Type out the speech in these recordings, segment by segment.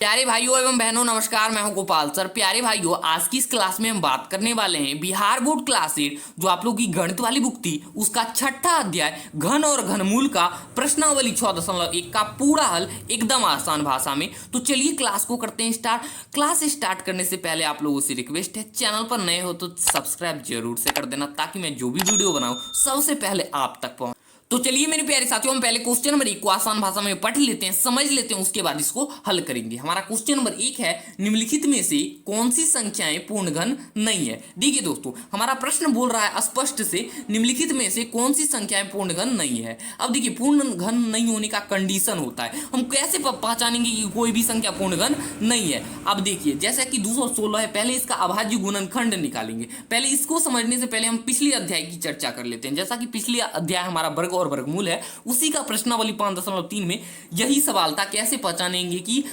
प्यारे भाइयों एवं बहनों नमस्कार। मैं हूं गोपाल सर। प्यारे भाइयों, आज की इस क्लास में हम बात करने वाले हैं बिहार बोर्ड क्लास 8 जो आप लोग की गणित वाली बुक थी उसका छठा अध्याय घन और घनमूल का प्रश्नावली 6.1 का पूरा हल एकदम आसान भाषा में। तो चलिए क्लास को करते हैं स्टार्ट। क्लास स्टार्ट करने से पहले आप लोगों से रिक्वेस्ट है, चैनल पर नए हो तो सब्सक्राइब जरूर से कर देना ताकि मैं जो भी वीडियो बनाऊं सबसे पहले आप तक पहुंचे। तो चलिए मेरे प्यारे साथियों, हम पहले क्वेश्चन नंबर 1 को आसान भाषा में पढ़ लेते हैं, समझ लेते हैं, उसके बाद इसको हल करेंगे। हमारा क्वेश्चन नंबर 1 है, निम्नलिखित में से कौन सी संख्याएं पूर्ण घन नहीं है। देखिए दोस्तों, हमारा प्रश्न बोल रहा है स्पष्ट से निम्नलिखित में से कौन सी संख्याएं पूर्ण घन नहीं है। अब देखिए, पूर्ण घन नहीं होने का कंडीशन होता है, हम कैसे पहचानेंगे कि कोई भी संख्या पूर्ण घन नहीं है। अब देखिए, जैसा कि 216 है, पहले इसका अभाज्य गुणनखंड निकालेंगे। पहले इसको समझने से पहले हम पिछले अध्याय की चर्चा कर लेते हैं। जैसा कि पिछले अध्याय हमारा वर्ग और वर्गमूल है, उसी का प्रश्नावली 5.3 में यही सवाल था, कैसे पहचानेंगे कि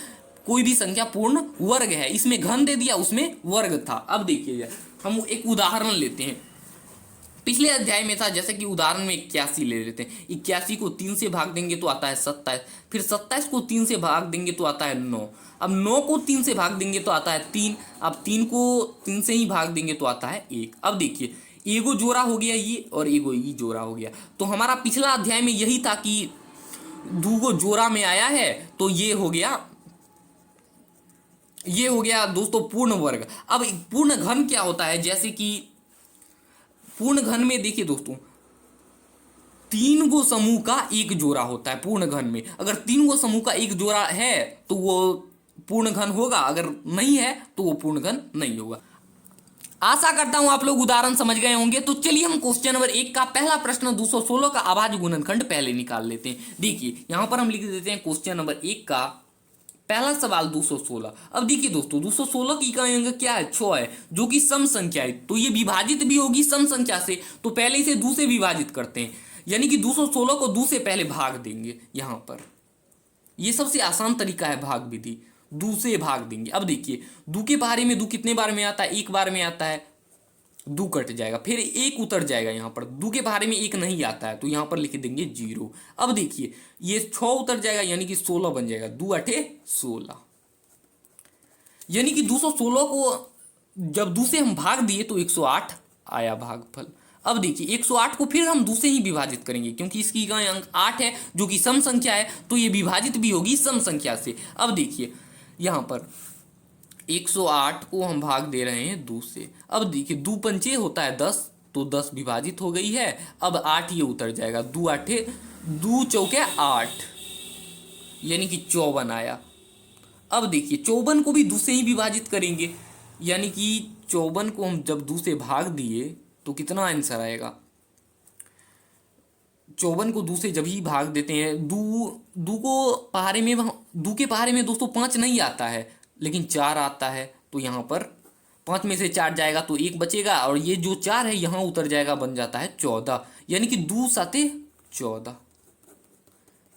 कोई भी संख्या पूर्ण वर्ग है। इसमें घन दे दिया, उसमें वर्ग था। अब देखिए, हम एक उदाहरण लेते हैं। पिछले अध्याय में था, जैसे कि उदाहरण में 81 ले लेते हैं। 81 को 3 से भाग देंगे तो आता है 27, फिर 27 को 3 से भाग देंगे तो आता है 9, अब 9 को 3 से भाग देंगे तो आता है 3, अब 3 को 3 से ही भाग देंगे तो आता है 1। अब देखिए, एगो जोड़ा हो गया ये और एगो ये जोड़ा हो गया। तो हमारा पिछला अध्याय में यही था कि दूगो जोड़ा में आया है, तो ये हो गया दोस्तों पूर्ण वर्ग। अब पूर्ण घन क्या होता है, जैसे कि पूर्ण घन में देखिए दोस्तों, 3 गो समूह का एक जोड़ा होता है। पूर्ण घन में अगर 3 गो समूह का एक जोड़ा है तो वो पूर्ण घन होगा, अगर नहीं है तो वो पूर्ण घन नहीं होगा। आशा करता हूं आप लोग उदाहरण समझ गए होंगे। तो चलिए हम क्वेश्चन नंबर 1 का पहला प्रश्न 216 का अभाज्य गुणनखंड पहले निकाल लेते हैं। देखिए, यहां पर हम लिख देते हैं क्वेश्चन नंबर 1 का पहला सवाल 216। अब देखिए दोस्तों, 216 की इकाई अंक क्या है, 6 है, जो कि सम संख्या है, तो ये विभाजित भी होगी सम संख्या से। तो पहले इसे 2 से विभाजित करते हैं, यानी कि 216 को 2 से पहले भाग देंगे। यहां पर ये सबसे आसान तरीका है भाग विधि, 2 से भाग देंगे। अब देखिए, 2 के पहाड़े में 2 कितने बार में आता है, 1 बार में आता है, 2 कट जाएगा, फिर 1 उतर जाएगा। यहाँ पर 2 के पहाड़े में 1 नहीं आता है, तो यहाँ पर लिख देंगे 0। अब देखिए, ये 6 उतर जाएगा, यानी कि 16 बन जाएगा, 2 8 16, यानी कि 216 को जब 2 से हम भाग दिए तो 108 आया भागफल। अब देखिए, 108 को फिर हम 2 से ही विभाजित करेंगे, क्योंकि इसकी इकाई अंक 8 है, जो कि सम संख्या है, तो ये विभाजित भी होगी सम संख्या से। अब देखिए, यहाँ पर 108 को हम भाग दे रहे हैं 2 से। अब देखिए, 2 पंचे होता है 10, तो 10 विभाजित हो गई है। अब 8 ये उतर जाएगा, 2 8 2 चौके 8, यानी कि 54 आया। अब देखिए, 54 को भी 2 से ही विभाजित करेंगे, यानी कि 54 को हम जब 2 से भाग दिए तो कितना आंसर आएगा। 54 को 2 से जब ही भाग देते हैं, 2 को पहाड़े में 2 के पहाड़े में दोस्तों 5 नहीं आता है, लेकिन 4 आता है। तो यहाँ पर 5 में से 4 जाएगा तो 1 बचेगा, और ये जो 4 है यहाँ उतर जाएगा, बन जाता है 14, यानी कि 2 7 14।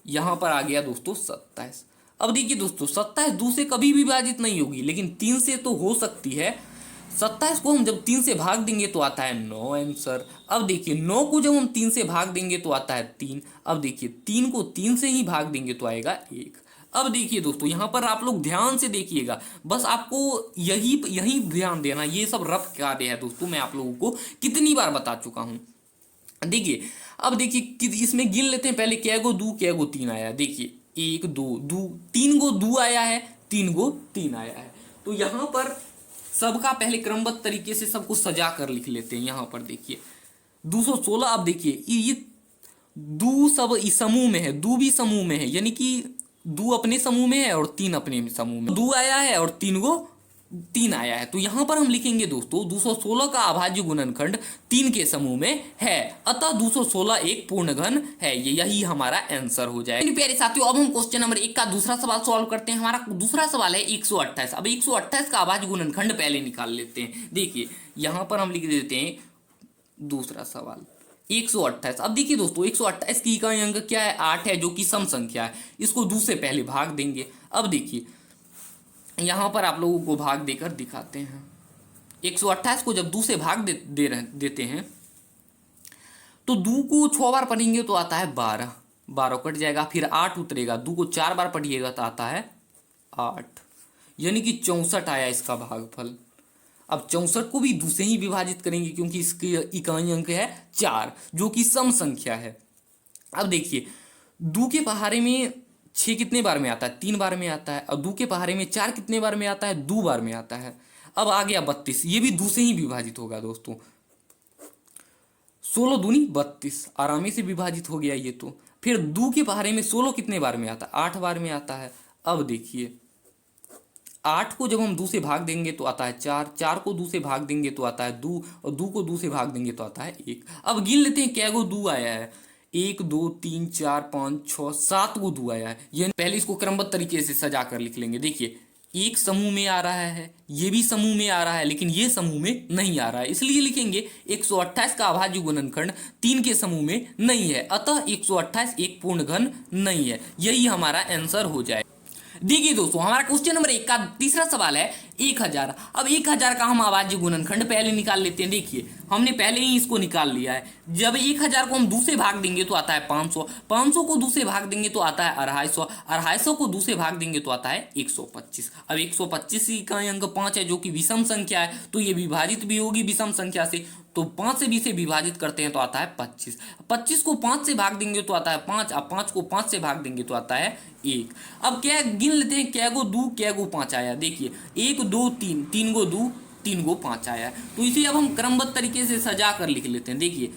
यहाँ पर आ गया दोस्तों 27। अब देखिए दोस्तों, 27 2 से कभी विभाजित नहीं होगी, लेकिन 3 से तो हो सकती है। 27 को हम जब 3 से भाग देंगे तो आता है 9 आंसर। अब देखिए, 9 को जब हम 3 से भाग देंगे तो आता है 3। अब देखिए, 3 को 3 से ही भाग देंगे तो आएगा 1। अब देखिए दोस्तों, यहाँ पर आप लोग ध्यान से देखिएगा, बस आपको यही ध्यान देना, ये सब रफ कार्य है दोस्तों, मैं आप लोगों को कितनी बार बता चुका हूँ। देखिए, अब देखिए कि इसमें गिन लेते हैं पहले, क्या गो 2 क्या गो 3 आया। देखिए, 1 2 2 3 गो 2 आया है, 3 गो 3 आया है। तो यहाँ पर सबका पहले क्रमबद्ध तरीके से सबको सजा कर लिख लेते हैं। यहाँ पर देखिए 216। अब देखिए, ये 2 सब इस समूह में है, 2 भी समूह में है, यानी कि 2 अपने समूह में है और 3 अपने समूह में, 2 आया है और 3 गो 3 आया है। तो यहां पर हम लिखेंगे दोस्तों, 216 का अभाज्य गुणनखंड 3 के समूह में है, अतः 216 एक पूर्ण घन है। यही हमारा आंसर हो जाएगा। प्यारे साथियों, अब हम क्वेश्चन नंबर 1 का दूसरा सवाल सॉल्व करते हैं। हमारा दूसरा सवाल है 128। अब 128 का अभाज्य गुणनखंड पहले निकाल लेते हैं। देखिए, यहां पर हम लिख देते हैं दूसरा सवाल 128। अब देखिए दोस्तों, 128 की इकाई अंक क्या है, 8 है, जो कि सम संख्या है। इसको 2 से पहले भाग देंगे। अब देखिए, यहाँ पर आप लोगों को भाग देकर दिखाते हैं। 128 को जब 2 से भाग देते हैं तो 2 को 6 बार पढ़ेंगे तो आता है 12 कट जाएगा, फिर 8 उतरेगा, 2 को 4 बार पढ़िएगा तो आता है 8। यानी कि 64 आया इसका भागफल। अब 64 को भी 2 से ही विभाजित करेंगे क्योंकि इसकी इकाई अंक है 4 जो कि सम संख्या है। अब देखिए 2 के पहाड़े में 6 कितने बार में आता है, 3 बार में आता है, और 2 के पहाड़े में 4 कितने बार में आता है, 2 बार में आता है। अब आ गया 32, ये भी 2 से ही विभाजित होगा दोस्तों। 16 दूनी 32 आरामी से विभाजित हो गया ये तो। फिर 2 के पहाड़े में 16 कितने बार में आता है, 8 बार में आता है। अब देखिए 8 को जब हम 2 से भाग देंगे तो आता है 4, 4 को 2 से भाग देंगे तो आता है 2, और 2 को 2 से भाग देंगे तो आता है 1। अब गिन लेते हैं क्या गो 2 आया है, 1 2 3 4 5 6 7 गो 2 आया है। ये पहले इसको क्रमबद्ध तरीके से सजा कर लिख लेंगे। देखिए एक समूह में आ रहा है, ये भी समूह में आ रहा है, लेकिन ये समूह में नहीं आ रहा है, इसलिए लिखेंगे 128 का अभाज्य गुणनखंड 3 के समूह में नहीं है, अतः 128 एक पूर्ण घन नहीं है। यही हमारा आंसर हो जाए। देखिए दोस्तों हमारा क्वेश्चन नंबर 1 का तीसरा सवाल है 1000। अब 1000 का हम अभाज्य गुणनखंड पहले निकाल लेते हैं। देखिए हमने पहले ही इसको निकाल लिया है। जब 1000 को हम 2 से भाग देंगे तो आता है 500, 500 को 2 से भाग देंगे तो आता है 250, 250 को 2 से भाग देंगे तो आता है 125। अब 125 का अंक 5 है जो कि विषम संख्या है, तो ये विभाजित भी होगी विषम संख्या से, तो 5 से 20 से विभाजित करते हैं तो आता है 25। 25 को 5 से भाग देंगे तो आता है 5, अब 5 को 5 से भाग देंगे तो आता है 1। अब क्या गिन लेते हैं क्या गो 2 क्या गो 5 आया। देखिए 1 2 3, 3 गो 2 3 गो 5 आया। तो इसे अब हम क्रमबद्ध तरीके से सजा कर लिख लेते हैं। देखिए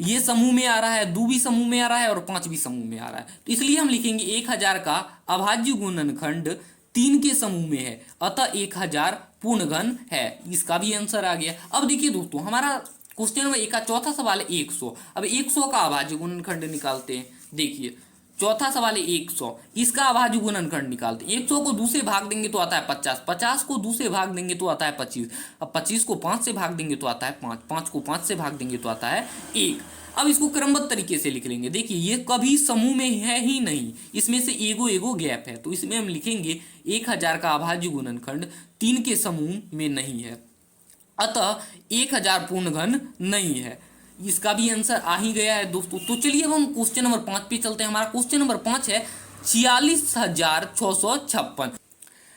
ये समूह में आ रहा है, 2 भी समूह में आ रहा है और 5 भी समूह में आ रहा है, तो इसलिए हम लिखेंगे 1000 का अभाज्य गुणनखंड 3 के समूह में है, अतः 1000 पूर्ण घन है। इसका भी आंसर आ गया। अब देखिए दोस्तों हमारा क्वेश्चन नंबर 1 का चौथा सवाल है 100। अब 100 का अभाज्य गुणनखंड निकालते हैं। देखिए चौथा सवाल है 100, इसका अभाज्य गुणनखंड निकालते हैं। 100 को 2 से भाग देंगे तो आता है 50, 50 को 2 से भाग देंगे तो आता है 25, अब 25 को 5 से भाग देंगे तो आता है 5, 5 को 5 से भाग देंगे तो आता है 1। अब इसको क्रमबद्ध तरीके से लिख लेंगे। देखिए ये कभी समूह में है ही नहीं, इसमें से एगो एगो गैप है, तो इसमें हम लिखेंगे 1000 का अभाज्य गुणनखंड 3 के समूह में नहीं है, अतः 1000 पूर्ण घन नहीं है। इसका भी आंसर आ ही गया है दोस्तों। तो चलिए अब हम क्वेश्चन नंबर 5 पे चलते हैं। हमारा क्वेश्चन नंबर 5 है 46,656।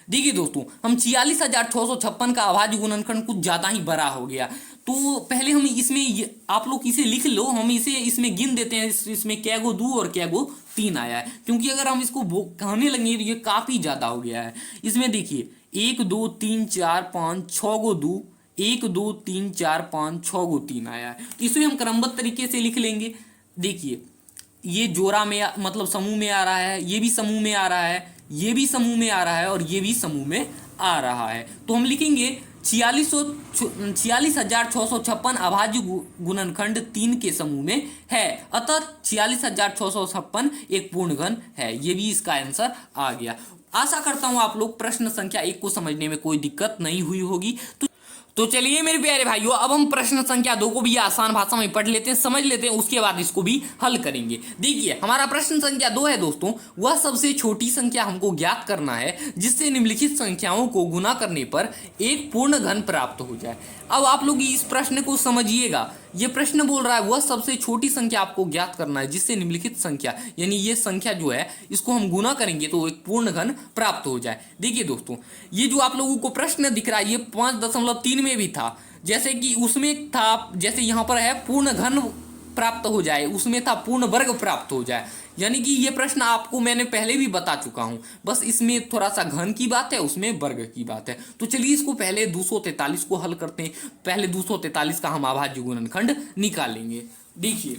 देखिए दोस्तों हम 46,656 का अभाज्य गुणनखंड कुछ ज्यादा ही बड़ा हो गया, तो पहले हम इसमें आप लोग इसे लिख लो, हम इसे इसमें गिन देते हैं। इसमें क्या गो 2 और क्या गो 3 आया है, क्योंकि अगर हम इसको कहने लगेंगे तो ये काफी ज्यादा हो गया है। इसमें देखिए 1 2 3 4 5 6 गो 2, 1 2 3 4 5 6 गो 3 आया है, तो इसे हम क्रमबद्ध तरीके से लिख लेंगे। देखिए ये जोड़ा में मतलब समूह में आ रहा है, ये भी समूह में आ रहा है, ये भी समूह में आ रहा है और ये भी समूह में आ रहा है, तो हम लिखेंगे 46,656 अभाज्य गुणनखंड 3 के समूह में है, अतः 46,656 एक पूर्ण घन है। ये भी इसका आंसर आ गया। आशा करता हूं आप लोग प्रश्न संख्या 1 को समझने में कोई दिक्कत नहीं हुई होगी। तो चलिए मेरे प्यारे भाइयों अब हम प्रश्न संख्या 2 को भी आसान भाषा में पढ़ लेते हैं, समझ लेते हैं, उसके बाद इसको भी हल करेंगे। देखिए हमारा प्रश्न संख्या 2 है दोस्तों, वह सबसे छोटी संख्या हमको ज्ञात करना है जिससे निम्नलिखित संख्याओं को गुना करने पर एक पूर्ण घन प्राप्त हो जाए। अब आप लोग इस प्रश्न को समझिएगा। ये प्रश्न बोल रहा है वह सबसे छोटी संख्या आपको ज्ञात करना है जिससे निम्नलिखित संख्या, यानी ये संख्या जो है इसको हम गुना करेंगे तो एक पूर्ण घन प्राप्त हो जाए। देखिए दोस्तों ये जो आप लोगों को प्रश्न दिख रहा है ये 5.3 में भी था, जैसे कि उसमें था, जैसे यहाँ पर है पूर्ण घन प्राप्त हो जाए, उसमें था पूर्ण वर्ग प्राप्त हो जाए, यानी कि ये प्रश्न आपको मैंने पहले भी बता चुका हूं, बस इसमें थोड़ा सा घन की बात है, उसमें वर्ग की बात है। तो चलिए इसको पहले 243 को हल करते हैं। पहले 243 का हम अभाज्य गुणनखंड निकालेंगे। देखिए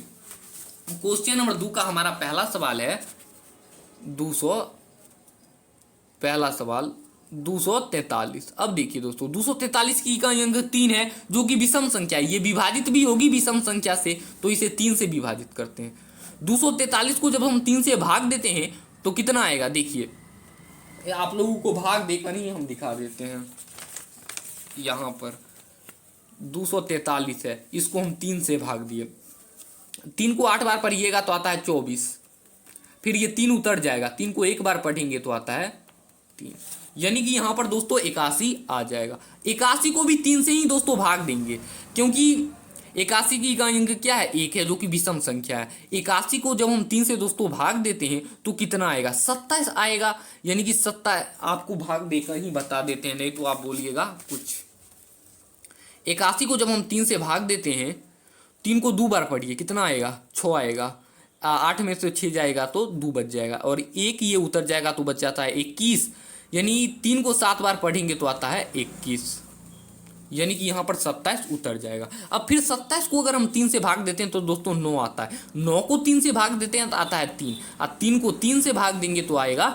क्वेश्चन नंबर 2 का हमारा पहला सवाल है 243। अब देखिए दोस्तों 243 की इकाई अंक 3 है जो कि विषम संख्या है, ये विभाजित भी होगी विषम संख्या से, तो इसे 3 से विभाजित करते हैं। 243 को जब हम 3 से भाग देते हैं तो कितना आएगा। देखिए आप लोगों को भाग देकर ही हम दिखा देते हैं। यहाँ पर 243 है, इसको हम 3 से भाग दिए, 3 को 8 बार पढ़िएगा तो आता है 24, फिर ये 3 उतर जाएगा, 3 को 1 बार पढ़ेंगे तो आता है 3, यानी कि यहाँ पर दोस्तों 81 आ जाएगा। 81 को भी 3 से ही दोस्तों भाग देंगे, क्योंकि 81 की इकाई अंक क्या है? 1 है, जो कि विषम संख्या है। 81 को जब हम 3 से दोस्तों भाग देते हैं तो कितना आएगा? 27 आएगा। यानी कि 27, आपको भाग देकर ही बता देते हैं, नहीं तो आप बोलिएगा कुछ। 81 को जब हम 3 से भाग देते हैं, 3 को 2 बार पढ़िए, कितना आएगा? 6 आएगा। 8 में से 6 जाएगा तो 2 बच जाएगा, और 1 ये उतर जाएगा तो बच जाता है 21। यानी 3 को 7 बार पढ़ेंगे तो आता है 21, यानी कि यहाँ पर 27 उतर जाएगा। अब फिर 27 को अगर हम 3 से भाग देते हैं तो दोस्तों 9 आता है। 9 को 3 से भाग देते हैं तो आता है 3, और 3 को 3 से भाग देंगे तो आएगा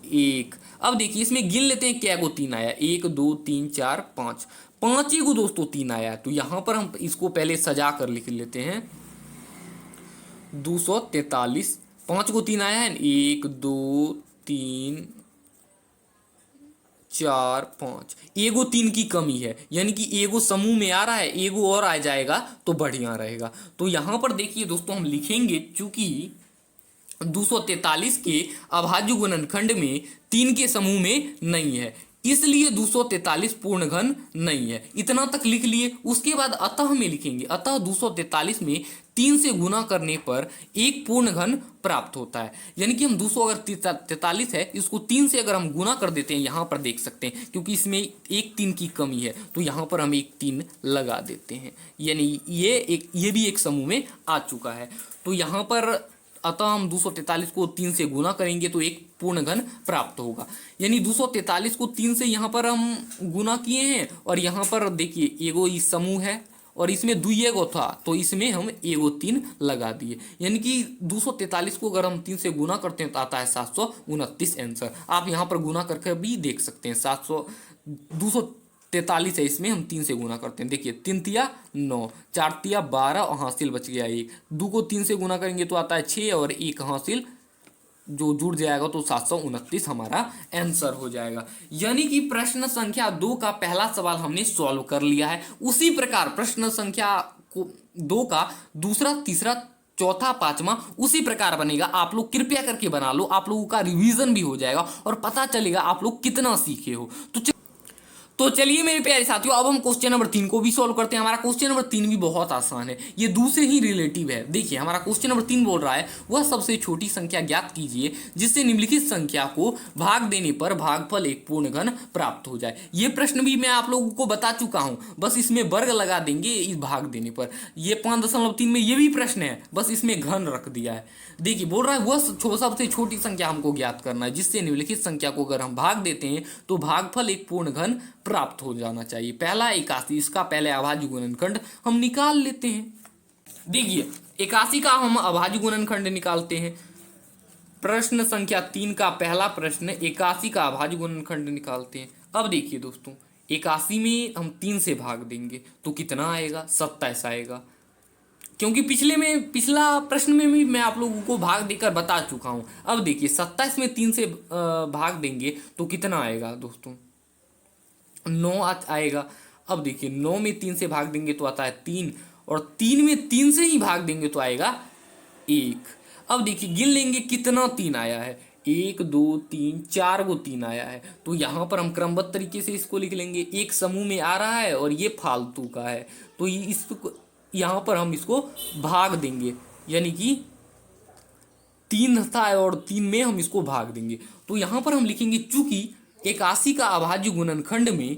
1। अब देखिए इसमें गिन लेते हैं क्या को 3 आया, 1 2 3 4 5, 5 को दोस्तों 3 आया। तो यहाँ पर हम इसको पहले सजा कर लिख लेते हैं, 243। 5 को 3 आया है, 1 2 3 4 5, एगो 3 की कमी है, यानी कि एगो समूह में आ रहा है, एगो और आ जाएगा तो बढ़िया रहेगा। तो यहाँ पर देखिए दोस्तों हम लिखेंगे, चूंकि 243 के अभाज्य गुणनखंड में 3 के समूह में नहीं है, इसलिए 243 पूर्ण घन नहीं है। इतना तक लिख लिए। उसके बाद अतः में लिखेंगे, अतः 243 में 3 से गुना करने पर एक पूर्ण घन प्राप्त होता है। यानी कि हम 200 अगर 43 है, इसको 3 से अगर हम गुना कर देते हैं, यहाँ पर देख सकते हैं क्योंकि इसमें एक 3 की कमी है तो यहाँ पर हम एक 3 लगा देते हैं। यानी ये भी एक समूह में आ चुका है। तो यहाँ पर अतः हम 243 को 3 से गुना करेंगे तो एक पूर्ण घन प्राप्त होगा। यानी 243 को 3 से यहाँ पर हम गुना किए हैं, और यहाँ पर देखिए एगो इस समूह है और इसमें दुइएगो था तो इसमें हम एगो 3 लगा दिए। यानी कि 243 को अगर हम 3 से गुना करते हैं तो आता है 729 आंसर। आप यहाँ पर गुना करके भी देख सकते हैं। 243 है, इसमें हम 3 से गुना करते हैं। देखिए 3 तिया 9, 4 तिया 12 और हासिल बच गया 1। 2 को 3 से गुना करेंगे तो आता है 6 और 1 हासिल जो जुड़ जाएगा तो 729 हमारा आंसर हो जाएगा। यानी कि प्रश्न संख्या 2 का पहला सवाल हमने सॉल्व कर लिया है। उसी प्रकार प्रश्न संख्या 2 का दूसरा, तीसरा, चौथा, पांचवा उसी प्रकार बनेगा। आप लोग कृपया करके बना लो, आप लोगों का रिवीजन भी हो जाएगा और पता चलेगा आप लोग कितना सीखे हो। तो चलिए मेरे प्यारे साथियों, अब हम क्वेश्चन नंबर 3 को भी सॉल्व करते हैं। हमारा क्वेश्चन नंबर 3 भी बहुत आसान है, ये 2 से ही रिलेटिव है। देखिए हमारा क्वेश्चन नंबर 3 बोल रहा है, वह सबसे छोटी संख्या ज्ञात कीजिए जिससे निम्नलिखित संख्या को भाग देने पर भागफल एक पूर्ण घन प्राप्त हो जाए। ये प्रश्न भी मैं आप लोगों को बता चुका हूं, बस इसमें वर्ग लगा देंगे इस भाग देने पर। ये 5.3 में ये भी प्रश्न है, बस इसमें घन रख दिया है। देखिए बोल रहा है वह सबसे छोटी संख्या हमको ज्ञात करना है जिससे निम्नलिखित संख्या को अगर हम भाग देते हैं तो भागफल एक पूर्ण घन प्राप्त हो जाना चाहिए। पहला 81, इसका पहले अभाज्य गुणनखंड हम निकाल लेते हैं। देखिए 81 का हम अभाज्य गुणनखंड निकालते हैं। प्रश्न संख्या 3 का पहला प्रश्न 81 का अभाज्य गुणनखंड निकालते हैं। अब देखिए दोस्तों 81 में हम 3 से भाग देंगे तो कितना आएगा? 27 आएगा, क्योंकि पिछला प्रश्न में भी मैं आप लोगों को भाग देकर बता चुका हूं। अब देखिए 27 में 3 से भाग देंगे तो कितना आएगा दोस्तों? 9 आएगा। अब देखिए 9 में 3 से भाग देंगे तो आता है 3, और 3 में 3 से ही भाग देंगे तो आएगा 1। अब देखिए गिन लेंगे कितना 3 आया है, 1 2 3 4 गो 3 आया है। तो यहाँ पर हम क्रमबद्ध तरीके से इसको लिख लेंगे। एक समूह में आ रहा है और ये फालतू का है तो इसको यहाँ पर हम इसको भाग देंगे, यानी कि 3 था और 3 में हम इसको भाग देंगे। तो यहाँ पर हम लिखेंगे चूंकि 81 का अभाज्य गुणनखंड में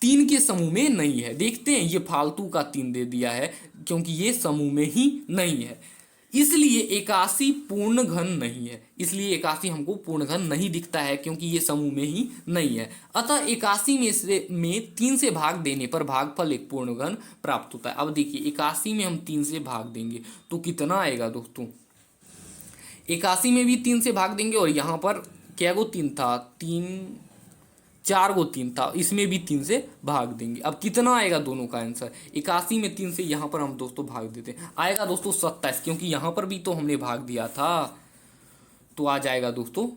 3 के समूह में नहीं है। देखते हैं ये फालतू का 3 दे दिया है क्योंकि ये समूह में ही नहीं है, इसलिए 81 पूर्ण घन नहीं है। इसलिए 81 हमको पूर्ण घन नहीं दिखता है क्योंकि ये समूह में ही नहीं है। अतः 81 में 3 से भाग देने पर भागफल एक पूर्ण घन प्राप्त होता है। अब देखिए 81 में हम 3 से भाग देंगे तो कितना आएगा दोस्तों? 81 में भी 3 से भाग देंगे और यहाँ पर क्या गो 3 था? 4 गो 3 था, इसमें भी 3 से भाग देंगे। अब कितना आएगा दोनों का आंसर? 81 में 3 से यहाँ पर हम दोस्तों भाग देते हैं, आएगा दोस्तों 27, क्योंकि यहाँ पर भी तो हमने भाग दिया था। तो आ जाएगा दोस्तों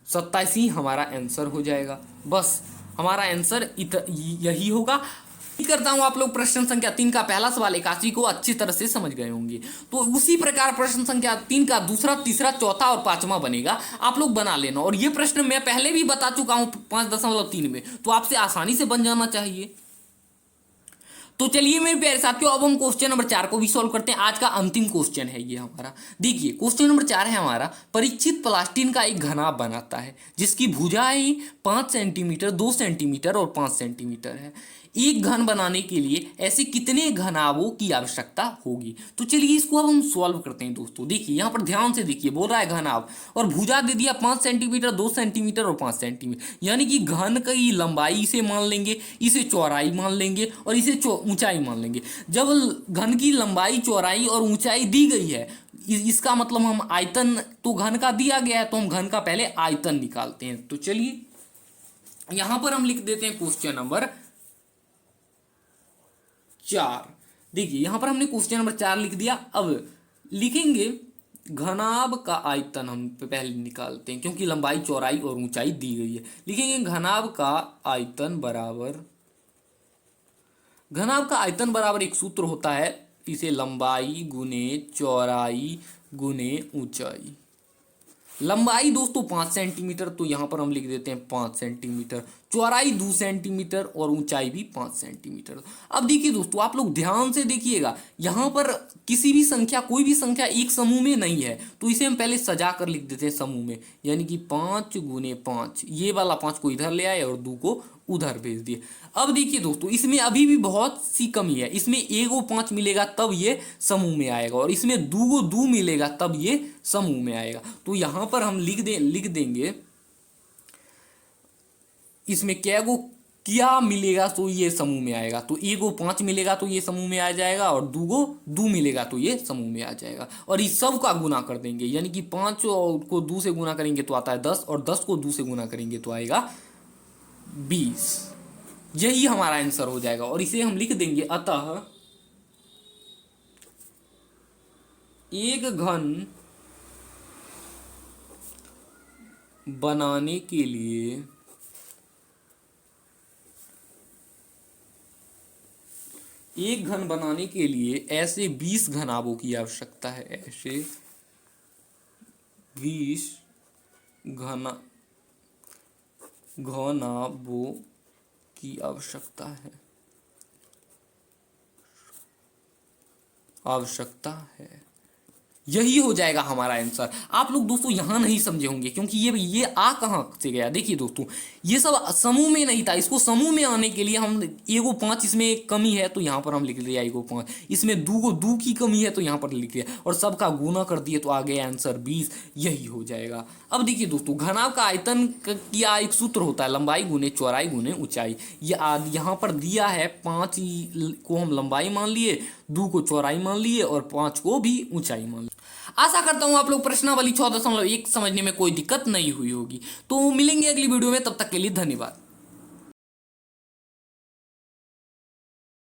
27 ही हमारा आंसर हो जाएगा। बस हमारा आंसर यही होगा। करता हूं आप लोग प्रश्न संख्या 3 का पहला सवाल 81 को अच्छी तरह से समझ गए होंगे। तो उसी प्रकार प्रश्न संख्या 3 का दूसरा, तीसरा, चौथा और पांचवा बनेगा, आप लोग बना लेना। और ये प्रश्न मैं पहले भी बता चुका हूं 5.3 में, तो आपसे आसानी से बन जाना चाहिए। तो चलिए मेरे प्यारे साथियों, अब हम क्वेश्चन नंबर 4 को भी सॉल्व करते हैं। आज का अंतिम क्वेश्चन है ये हमारा। देखिए क्वेश्चन नंबर 4 है हमारा, परीक्षित प्लास्टिन का एक घनाभ बनाता है जिसकी भुजाएं 5 सेंटीमीटर, 2 सेंटीमीटर और 5 सेंटीमीटर है। एक घन बनाने के लिए ऐसे कितने घनाभों की आवश्यकता होगी? तो चलिए इसको अब हम सॉल्व करते हैं दोस्तों। देखिए यहाँ पर ध्यान से देखिए, बोल रहा है घनाभ और भुजा दे दिया 5 सेंटीमीटर, 2 सेंटीमीटर और 5 सेंटीमीटर, यानी कि घन की लंबाई इसे मान लेंगे, इसे चौड़ाई मान लेंगे और इसे ऊंचाई मान लेंगे। जब घन की लंबाई, चौड़ाई और ऊंचाई दी गई है, इसका मतलब हम आयतन तो घन का दिया गया है, तो हम घन का पहले आयतन निकालते हैं। तो चलिए यहां पर हम लिख देते हैं क्वेश्चन नंबर 4। देखिए यहां पर हमने क्वेश्चन नंबर 4 लिख दिया। अब लिखेंगे घनाभ का आयतन, हम पहले निकालते हैं क्योंकि लंबाई, चौड़ाई और ऊंचाई दी गई है। लिखेंगे घनाभ का आयतन बराबर एक सूत्र होता है, इसे लंबाई गुने चौड़ाई गुने ऊंचाई। लंबाई दोस्तों 5 सेंटीमीटर, तो यहां पर हम लिख देते हैं 5 सेंटीमीटर, चौड़ाई 2 सेंटीमीटर और ऊंचाई भी 5 सेंटीमीटर। अब देखिए दोस्तों, आप लोग ध्यान से देखिएगा, यहां पर किसी भी संख्या, कोई भी संख्या एक समूह में नहीं है, तो इसे हम पहले सजा कर लिख देते हैं समूह में, यानी कि 5 गुने 5, ये वाला 5 को इधर ले आए और 2 को उधर भेज दिए। अब देखिए दोस्तों, इसमें अभी भी बहुत सी कमी है। इसमें 1 को 5 मिलेगा तब ये समूह में आएगा, और इसमें 2 को 2 मिलेगा तब ये समूह में आएगा। तो यहां पर हम लिख देंगे इसमें क्या मिलेगा तो ये समूह में आएगा। तो 1 को 5 मिलेगा तो ये समूह में आ जाएगा, और 2 को 2 मिलेगा तो ये समूह में आ जाएगा। और इस सब का गुना कर देंगे, यानी कि 5 को 2 से गुना करेंगे तो आता है 10, और 10 को 2 से गुना करेंगे तो आएगा 20। यही हमारा आंसर हो जाएगा। और इसे हम लिख देंगे, अतः एक घन बनाने के लिए ऐसे 20 घनाभों की आवश्यकता है। ऐसे 20 घनाभों की आवश्यकता है। यही हो जाएगा हमारा आंसर। आप लोग दोस्तों यहां नहीं समझे होंगे, क्योंकि ये आ कहां से गया। देखिए दोस्तों, ये सब समूह में नहीं था, इसको समूह में आने के लिए हम 1 को 5, इसमें एक कमी है तो यहां पर हम लिख दिया 1 को 5, इसमें 2 को 2 की कमी है तो यहां पर लिख दिया, और सबका गुना कर दिए तो आ गया आंसर 20। यही हो जाएगा। अब देखिए दोस्तों, घनाभ का आयतन का एक सूत्र होता है, लंबाई गुने चौड़ाई गुने ऊंचाई। ये यहाँ पर दिया है 5 को हम लंबाई मान लिए, 2 को चौड़ाई मान लिए और 5 को भी ऊंचाई मान लिए। आशा करता हूं आप लोग प्रश्नावली 6.1 समझने में कोई दिक्कत नहीं हुई होगी। तो मिलेंगे अगली वीडियो में, तब तक के लिए धन्यवाद।